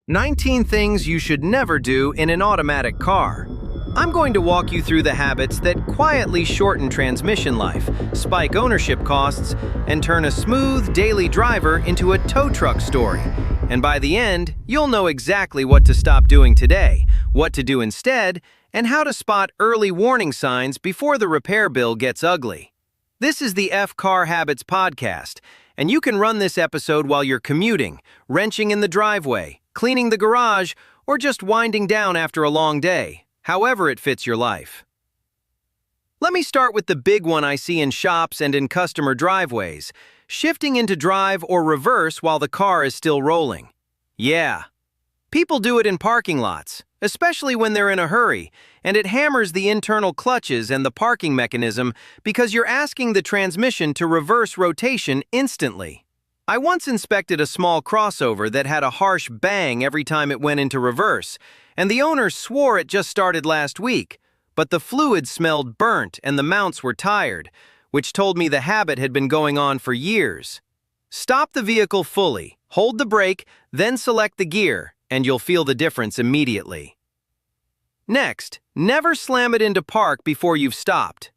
19 things you should never do in an automatic car. I'm going to walk you through the habits that quietly shorten transmission life, spike ownership costs, and turn a smooth daily driver into a tow truck story. And by the end, you'll know exactly what to stop doing today, what to do instead, and how to spot early warning signs before the repair bill gets ugly. This is the Car Habits Podcast, and you can run this episode while you're commuting, wrenching in the driveway, cleaning the garage, or just winding down after a long day, however it fits your life. Let me start with the big one I see in shops and in customer driveways: shifting into drive or reverse while the car is still rolling. Yeah, people do it in parking lots, especially when they're in a hurry, and it hammers the internal clutches and the parking mechanism because you're asking the transmission to reverse rotation instantly. I once inspected a small crossover that had a harsh bang every time it went into reverse, and the owner swore it just started last week, but the fluid smelled burnt and the mounts were tired, which told me the habit had been going on for years. Stop the vehicle fully, hold the brake, then select the gear, and you'll feel the difference immediately. Next, never slam it into park before you've stopped.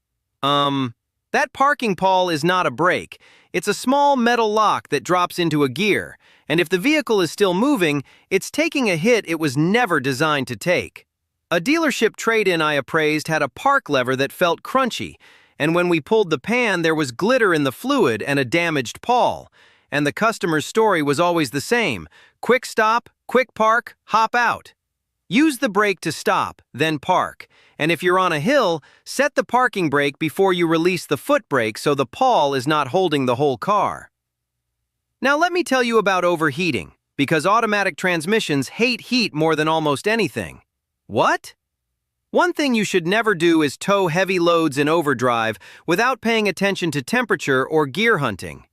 That parking pawl is not a brake. It's a small metal lock that drops into a gear, and if the vehicle is still moving, it's taking a hit it was never designed to take. A dealership trade-in I appraised had a park lever that felt crunchy, and when we pulled the pan, there was glitter in the fluid and a damaged pawl. And the customer's story was always the same: quick stop, quick park, hop out. Use the brake to stop, then park. And if you're on a hill, set the parking brake before you release the foot brake so the pawl is not holding the whole car. Now let me tell you about overheating, because automatic transmissions hate heat more than almost anything. What? One thing you should never do is tow heavy loads in overdrive without paying attention to temperature or gear hunting.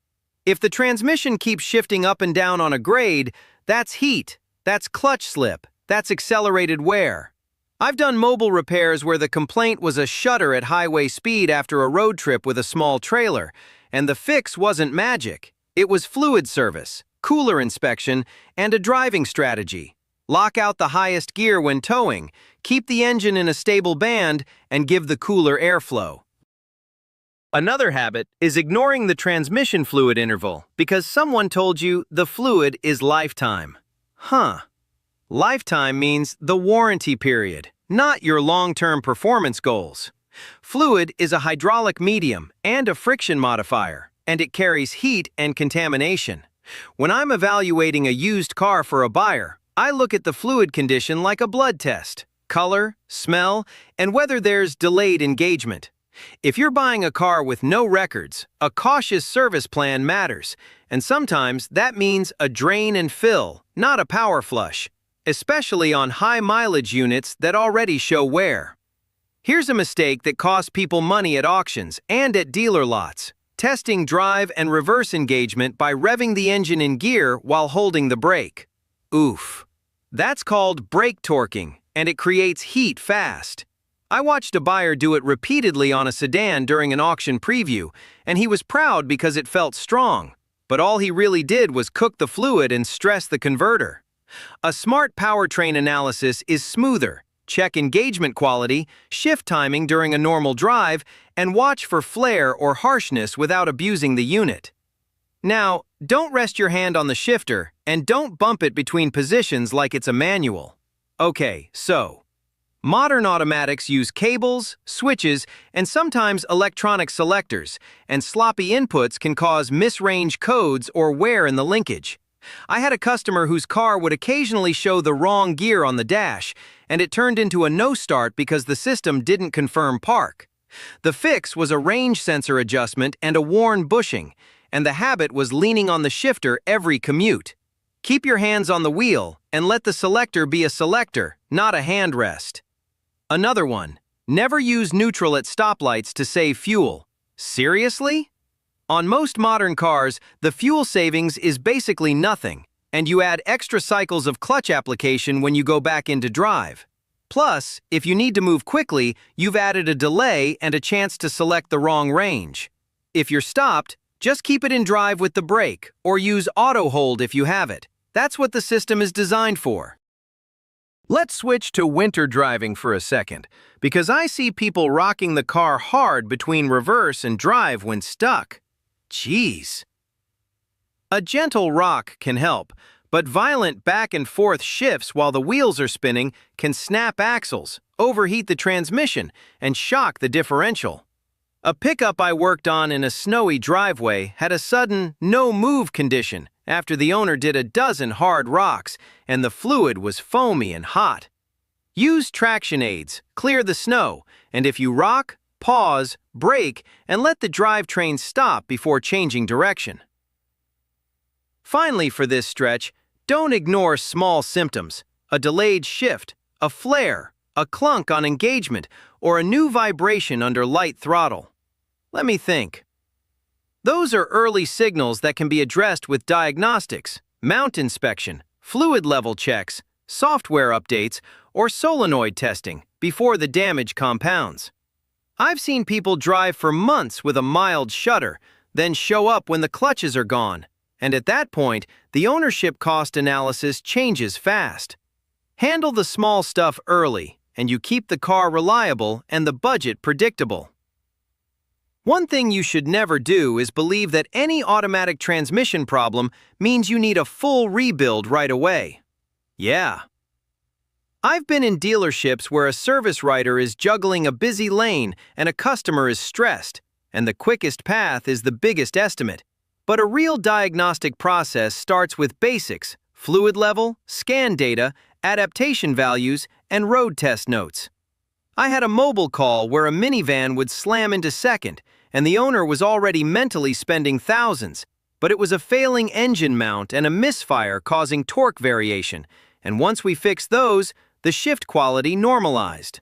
If the transmission keeps shifting up and down on a grade, that's heat, that's clutch slip, that's accelerated wear. I've done mobile repairs where the complaint was a shudder at highway speed after a road trip with a small trailer, and the fix wasn't magic. It was fluid service, cooler inspection, and a driving strategy. Lock out the highest gear when towing, keep the engine in a stable band, and give the cooler airflow. Another habit is ignoring the transmission fluid interval because someone told you the fluid is lifetime. Lifetime means the warranty period, not your long-term performance goals. Fluid is a hydraulic medium and a friction modifier, and it carries heat and contamination. When I'm evaluating a used car for a buyer, I look at the fluid condition like a blood test: color, smell, and whether there's delayed engagement. If you're buying a car with no records, a cautious service plan matters, and sometimes that means a drain and fill, not a power flush, especially on high-mileage units that already show wear. Here's a mistake that costs people money at auctions and at dealer lots: testing drive and reverse engagement by revving the engine in gear while holding the brake. Oof. That's called brake torquing, and it creates heat fast. I watched a buyer do it repeatedly on a sedan during an auction preview, and he was proud because it felt strong, but all he really did was cook the fluid and stress the converter. A smart powertrain analysis is smoother. Check engagement quality, shift timing during a normal drive, and watch for flare or harshness without abusing the unit. Now, don't rest your hand on the shifter, and don't bump it between positions like it's a manual. Okay, so modern automatics use cables, switches, and sometimes electronic selectors, and sloppy inputs can cause misrange codes or wear in the linkage. I had a customer whose car would occasionally show the wrong gear on the dash, and it turned into a no-start because the system didn't confirm park. The fix was a range sensor adjustment and a worn bushing, and the habit was leaning on the shifter every commute. Keep your hands on the wheel and let the selector be a selector, not a hand rest. Another one: never use neutral at stoplights to save fuel. Seriously? On most modern cars, the fuel savings is basically nothing, and you add extra cycles of clutch application when you go back into drive. Plus, if you need to move quickly, you've added a delay and a chance to select the wrong range. If you're stopped, just keep it in drive with the brake, or use auto hold if you have it. That's what the system is designed for. Let's switch to winter driving for a second, because I see people rocking the car hard between reverse and drive when stuck. Jeez. A gentle rock can help, but violent back and forth shifts while the wheels are spinning can snap axles, overheat the transmission, and shock the differential. A pickup I worked on in a snowy driveway had a sudden no-move condition after the owner did a dozen hard rocks and the fluid was foamy and hot. Use traction aids, clear the snow, and if you rock, pause, brake, and let the drivetrain stop before changing direction. Finally, for this stretch, don't ignore small symptoms: a delayed shift, a flare, a clunk on engagement, or a new vibration under light throttle. Let me think. Those are early signals that can be addressed with diagnostics, mount inspection, fluid level checks, software updates, or solenoid testing before the damage compounds. I've seen people drive for months with a mild shudder, then show up when the clutches are gone, and at that point, the ownership cost analysis changes fast. Handle the small stuff early, and you keep the car reliable and the budget predictable. One thing you should never do is believe that any automatic transmission problem means you need a full rebuild right away. Yeah. I've been in dealerships where a service writer is juggling a busy lane and a customer is stressed, and the quickest path is the biggest estimate. But a real diagnostic process starts with basics: fluid level, scan data, adaptation values, and road test notes. I had a mobile call where a minivan would slam into second, and the owner was already mentally spending thousands, but it was a failing engine mount and a misfire causing torque variation, and once we fixed those, the shift quality normalized.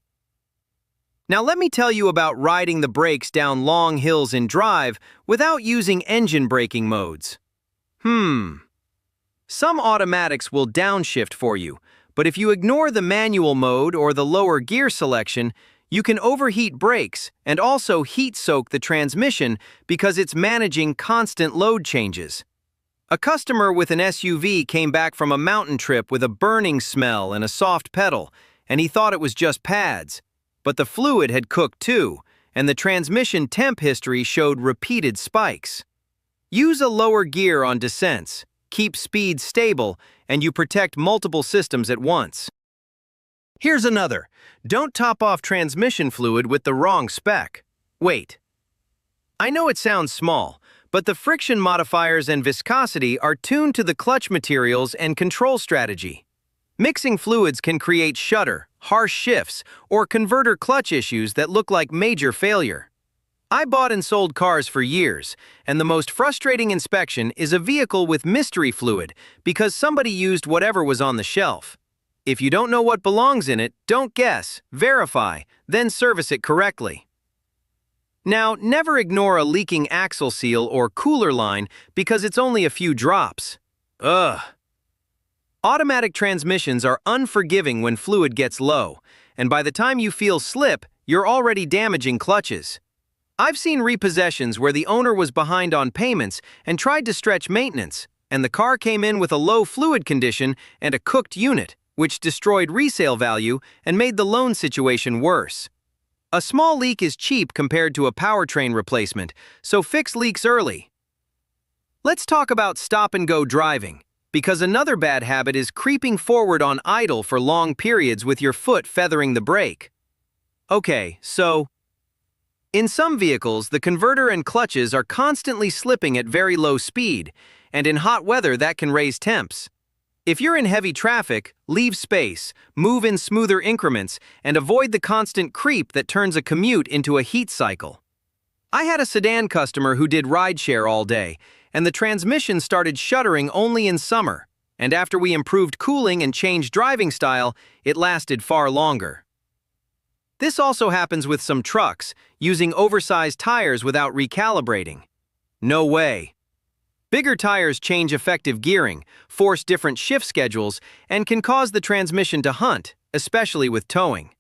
Now let me tell you about riding the brakes down long hills in drive without using engine braking modes. Some automatics will downshift for you, but if you ignore the manual mode or the lower gear selection, you can overheat brakes and also heat soak the transmission because it's managing constant load changes. A customer with an SUV came back from a mountain trip with a burning smell and a soft pedal, and he thought it was just pads. But the fluid had cooked too, and the transmission temp history showed repeated spikes. Use a lower gear on descents, keep speed stable, and you protect multiple systems at once. Here's another. Don't top off transmission fluid with the wrong spec. Wait. I know it sounds small, but the friction modifiers and viscosity are tuned to the clutch materials and control strategy. Mixing fluids can create shudder, harsh shifts, or converter clutch issues that look like major failure. I bought and sold cars for years, and the most frustrating inspection is a vehicle with mystery fluid because somebody used whatever was on the shelf. If you don't know what belongs in it, don't guess, verify, then service it correctly. Now, never ignore a leaking axle seal or cooler line because it's only a few drops. Ugh. Automatic transmissions are unforgiving when fluid gets low, and by the time you feel slip, you're already damaging clutches. I've seen repossessions where the owner was behind on payments and tried to stretch maintenance, and the car came in with a low fluid condition and a cooked unit, which destroyed resale value and made the loan situation worse. A small leak is cheap compared to a powertrain replacement, so fix leaks early. Let's talk about stop-and-go driving, because another bad habit is creeping forward on idle for long periods with your foot feathering the brake. Okay, so in some vehicles, the converter and clutches are constantly slipping at very low speed, and in hot weather that can raise temps. If you're in heavy traffic, leave space, move in smoother increments, and avoid the constant creep that turns a commute into a heat cycle. I had a sedan customer who did rideshare all day, and the transmission started shuddering only in summer, and after we improved cooling and changed driving style, it lasted far longer. This also happens with some trucks, using oversized tires without recalibrating. No way. Bigger tires change effective gearing, force different shift schedules, and can cause the transmission to hunt, especially with towing.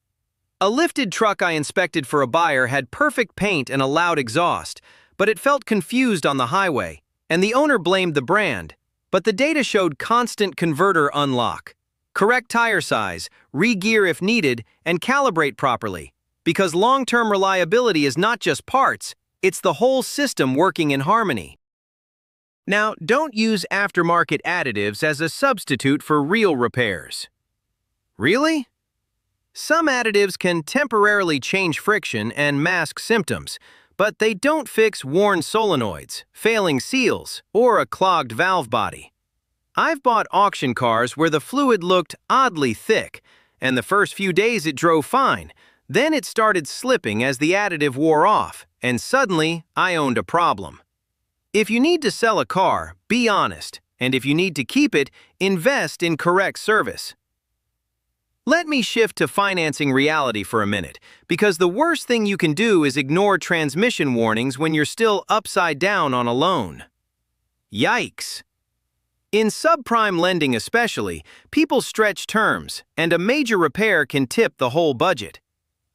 A lifted truck I inspected for a buyer had perfect paint and a loud exhaust, but it felt confused on the highway, and the owner blamed the brand. but the data showed constant converter unlock. Correct tire size, re-gear if needed, and calibrate properly. Because long-term reliability is not just parts, it's the whole system working in harmony. Now, don't use aftermarket additives as a substitute for real repairs. Really? Some additives can temporarily change friction and mask symptoms, but they don't fix worn solenoids, failing seals, or a clogged valve body. I've bought auction cars where the fluid looked oddly thick, and the first few days it drove fine. Then it started slipping as the additive wore off, and suddenly I owned a problem. If you need to sell a car, be honest, and if you need to keep it, invest in correct service. Let me shift to financing reality for a minute, because the worst thing you can do is ignore transmission warnings when you're still upside down on a loan. Yikes! In subprime lending especially, people stretch terms, and a major repair can tip the whole budget.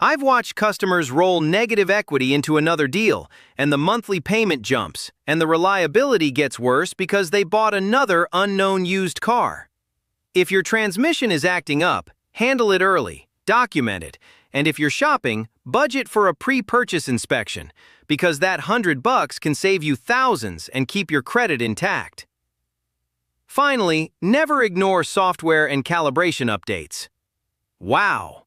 I've watched customers roll negative equity into another deal, and the monthly payment jumps, and the reliability gets worse because they bought another unknown used car. If your transmission is acting up, handle it early, document it, and if you're shopping, budget for a pre-purchase inspection, because that $100 can save you thousands and keep your credit intact. Finally, never ignore software and calibration updates. Wow!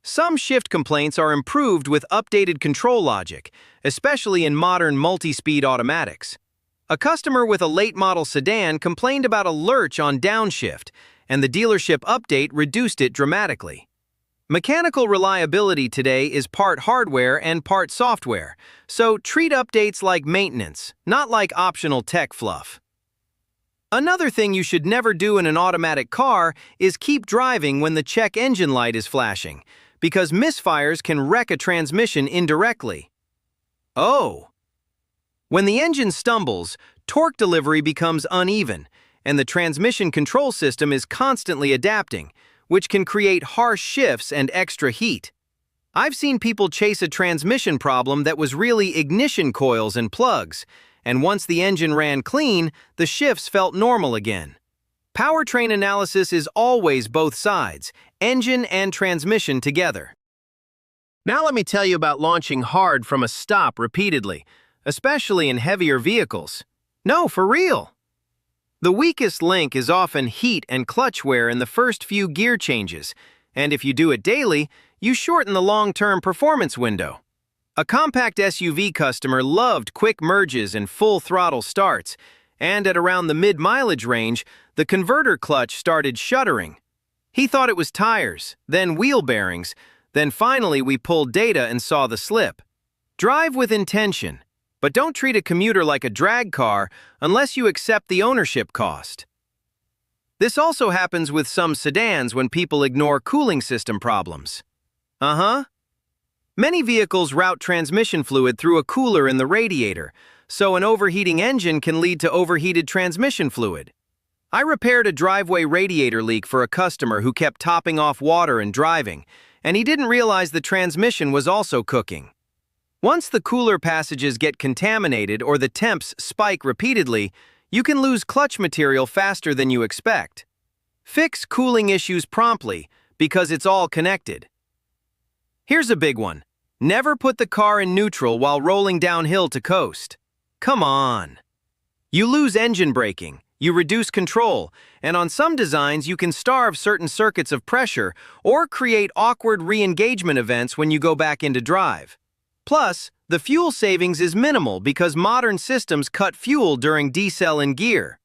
Some shift complaints are improved with updated control logic, especially in modern multi-speed automatics. A customer with a late-model sedan complained about a lurch on downshift, and the dealership update reduced it dramatically. Mechanical reliability today is part hardware and part software, so treat updates like maintenance, not like optional tech fluff. Another thing you should never do in an automatic car is keep driving when the check engine light is flashing, because misfires can wreck a transmission indirectly. Oh! When the engine stumbles, torque delivery becomes uneven, and the transmission control system is constantly adapting, which can create harsh shifts and extra heat. I've seen people chase a transmission problem that was really ignition coils and plugs, and once the engine ran clean, the shifts felt normal again. Powertrain analysis is always both sides, engine and transmission together. Now let me tell you about launching hard from a stop repeatedly, especially in heavier vehicles. No, for real! The weakest link is often heat and clutch wear in the first few gear changes, and if you do it daily, you shorten the long-term performance window. A compact SUV customer loved quick merges and full throttle starts, and at around the mid-mileage range, the converter clutch started shuddering. He thought it was tires, then wheel bearings, then finally we pulled data and saw the slip. Drive with intention. But don't treat a commuter like a drag car unless you accept the ownership cost. This also happens with some sedans when people ignore cooling system problems. Many vehicles route transmission fluid through a cooler in the radiator, so an overheating engine can lead to overheated transmission fluid. I repaired a driveway radiator leak for a customer who kept topping off water and driving, and he didn't realize the transmission was also cooking. Once the cooler passages get contaminated or the temps spike repeatedly, you can lose clutch material faster than you expect. Fix cooling issues promptly, because it's all connected. Here's a big one. Never put the car in neutral while rolling downhill to coast. Come on. You lose engine braking, you reduce control, and on some designs you can starve certain circuits of pressure or create awkward re-engagement events when you go back into drive. Plus, the fuel savings is minimal because modern systems cut fuel during decel in gear.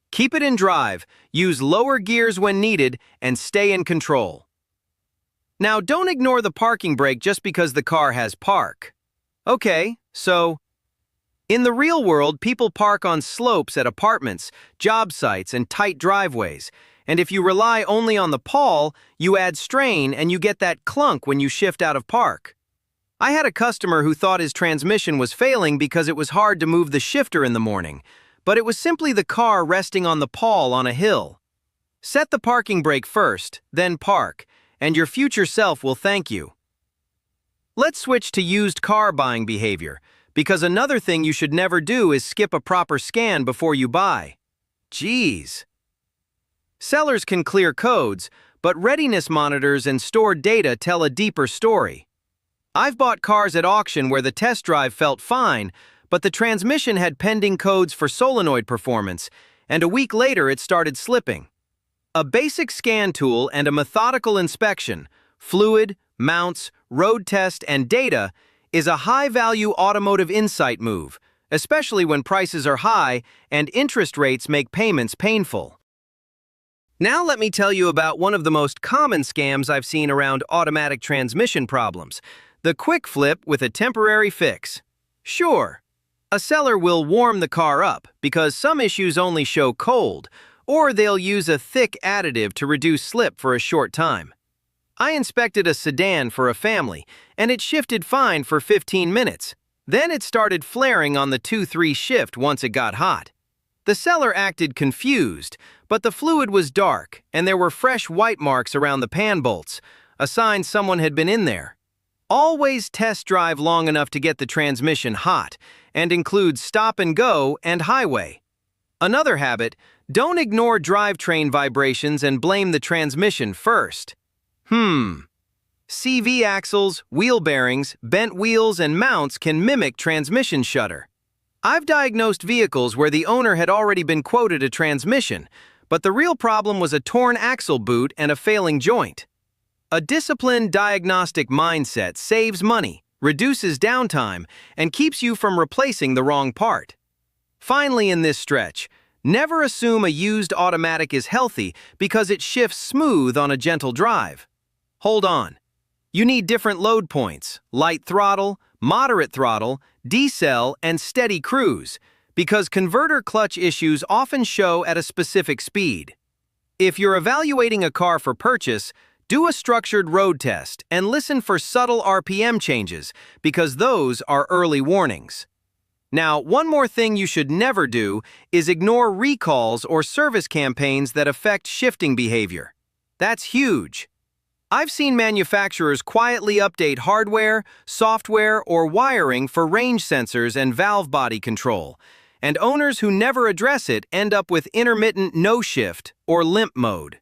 Keep it in drive, use lower gears when needed, and stay in control. Now, don't ignore the parking brake just because the car has park. Okay, so in the real world, people park on slopes at apartments, job sites, and tight driveways. And if you rely only on the pawl, you add strain and you get that clunk when you shift out of park. I had a customer who thought his transmission was failing because it was hard to move the shifter in the morning, but it was simply the car resting on the pawl on a hill. Set the parking brake first, then park, and your future self will thank you. Let's switch to used car buying behavior, because another thing you should never do is skip a proper scan before you buy. Geez. Sellers can clear codes, but readiness monitors and stored data tell a deeper story. I've bought cars at auction where the test drive felt fine, but the transmission had pending codes for solenoid performance, and a week later it started slipping. A basic scan tool and a methodical inspection, fluid, mounts, road test, and data, is a high-value automotive insight move, especially when prices are high and interest rates make payments painful. Now let me tell you about one of the most common scams I've seen around automatic transmission problems, the quick flip with a temporary fix. Sure, a seller will warm the car up because some issues only show cold, or they'll use a thick additive to reduce slip for a short time. I inspected a sedan for a family, and it shifted fine for 15 minutes. Then it started flaring on the 2-3 shift once it got hot. The seller acted confused, but the fluid was dark, and there were fresh white marks around the pan bolts, a sign someone had been in there. Always test drive long enough to get the transmission hot, and include stop and go and highway. Another habit, don't ignore drivetrain vibrations and blame the transmission first. CV axles, wheel bearings, bent wheels, and mounts can mimic transmission shudder. I've diagnosed vehicles where the owner had already been quoted a transmission, but the real problem was a torn axle boot and a failing joint. A disciplined diagnostic mindset saves money, reduces downtime, and keeps you from replacing the wrong part. Finally, in this stretch, never assume a used automatic is healthy because it shifts smooth on a gentle drive. Hold on. You need different load points, light throttle, moderate throttle, decel, and steady cruise, because converter clutch issues often show at a specific speed. If you're evaluating a car for purchase, do a structured road test and listen for subtle RPM changes, because those are early warnings. Now, one more thing you should never do is ignore recalls or service campaigns that affect shifting behavior. That's huge. I've seen manufacturers quietly update hardware, software, or wiring for range sensors and valve body control, and owners who never address it end up with intermittent no-shift or limp mode.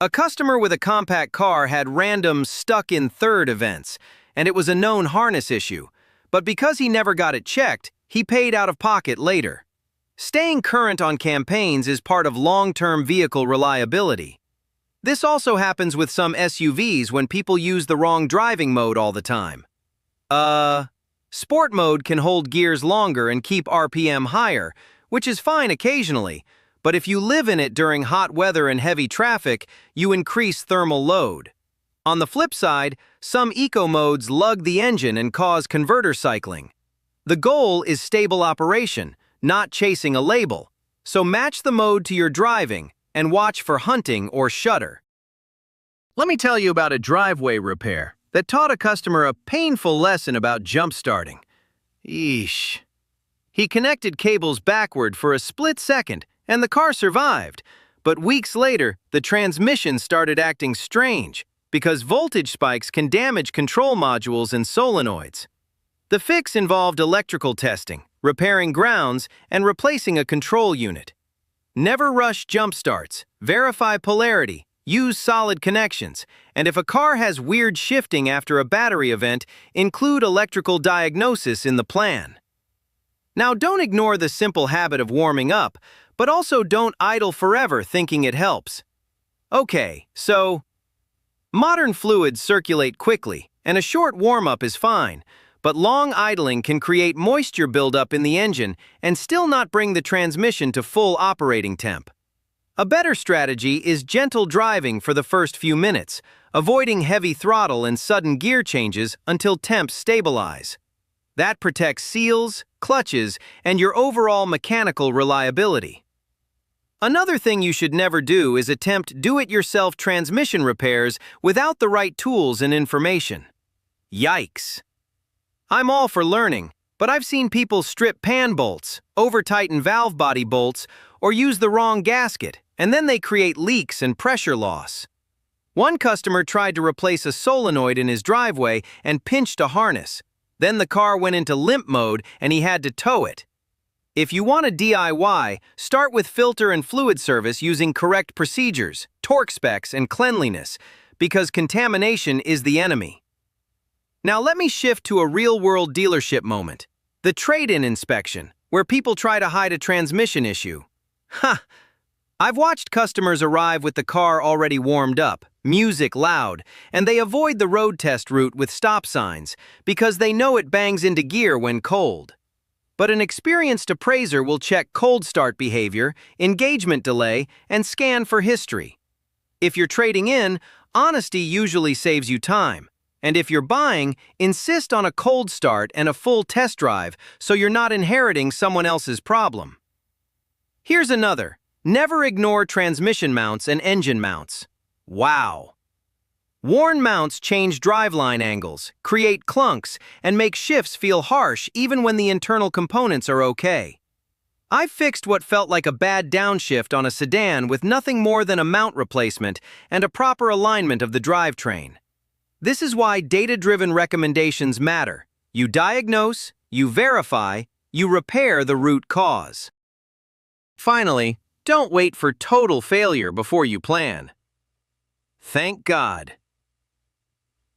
A customer with a compact car had random stuck-in-third events, and it was a known harness issue, but because he never got it checked, he paid out of pocket later. Staying current on campaigns is part of long-term vehicle reliability. This also happens with some SUVs when people use the wrong driving mode all the time. Sport mode can hold gears longer and keep RPM higher, which is fine occasionally, but if you live in it during hot weather and heavy traffic, you increase thermal load. On the flip side, some eco modes lug the engine and cause converter cycling. The goal is stable operation, not chasing a label, so match the mode to your driving and watch for hunting or shudder. Let me tell you about a driveway repair that taught a customer a painful lesson about jump-starting. Eesh. He connected cables backward for a split second, and the car survived. But weeks later, the transmission started acting strange because voltage spikes can damage control modules and solenoids. The fix involved electrical testing, repairing grounds, and replacing a control unit. Never rush jump starts, verify polarity, use solid connections, and if a car has weird shifting after a battery event, include electrical diagnosis in the plan. Now, don't ignore the simple habit of warming up, but also don't idle forever thinking it helps. Okay, so modern fluids circulate quickly, and a short warm-up is fine, but long idling can create moisture buildup in the engine and still not bring the transmission to full operating temp. A better strategy is gentle driving for the first few minutes, avoiding heavy throttle and sudden gear changes until temps stabilize. That protects seals, clutches, and your overall mechanical reliability. Another thing you should never do is attempt do-it-yourself transmission repairs without the right tools and information. Yikes! I'm all for learning, but I've seen people strip pan bolts, over-tighten valve body bolts, or use the wrong gasket, and then they create leaks and pressure loss. One customer tried to replace a solenoid in his driveway and pinched a harness. Then the car went into limp mode and he had to tow it. If you want a DIY, start with filter and fluid service using correct procedures, torque specs, and cleanliness, because contamination is the enemy. Now let me shift to a real-world dealership moment. The trade-in inspection, where people try to hide a transmission issue. Ha! I've watched customers arrive with the car already warmed up, music loud, and they avoid the road test route with stop signs because they know it bangs into gear when cold. But an experienced appraiser will check cold start behavior, engagement delay, and scan for history. If you're trading in, honesty usually saves you time. And if you're buying, insist on a cold start and a full test drive so you're not inheriting someone else's problem. Here's another. Never ignore transmission mounts and engine mounts. Wow! Worn mounts change driveline angles, create clunks, and make shifts feel harsh even when the internal components are okay. I've fixed what felt like a bad downshift on a sedan with nothing more than a mount replacement and a proper alignment of the drivetrain. This is why data-driven recommendations matter. You diagnose, you verify, you repair the root cause. Finally, don't wait for total failure before you plan. Thank God.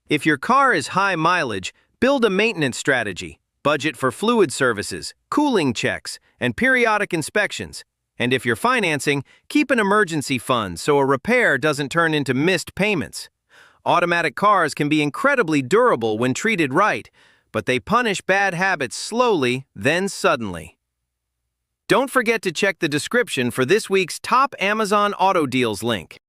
If your car is high mileage, build a maintenance strategy. Budget for fluid services, cooling checks, and periodic inspections. And if you're financing, keep an emergency fund so a repair doesn't turn into missed payments. Automatic cars can be incredibly durable when treated right, but they punish bad habits slowly, then suddenly. Don't forget to check the description for this week's top Amazon Auto Deals link.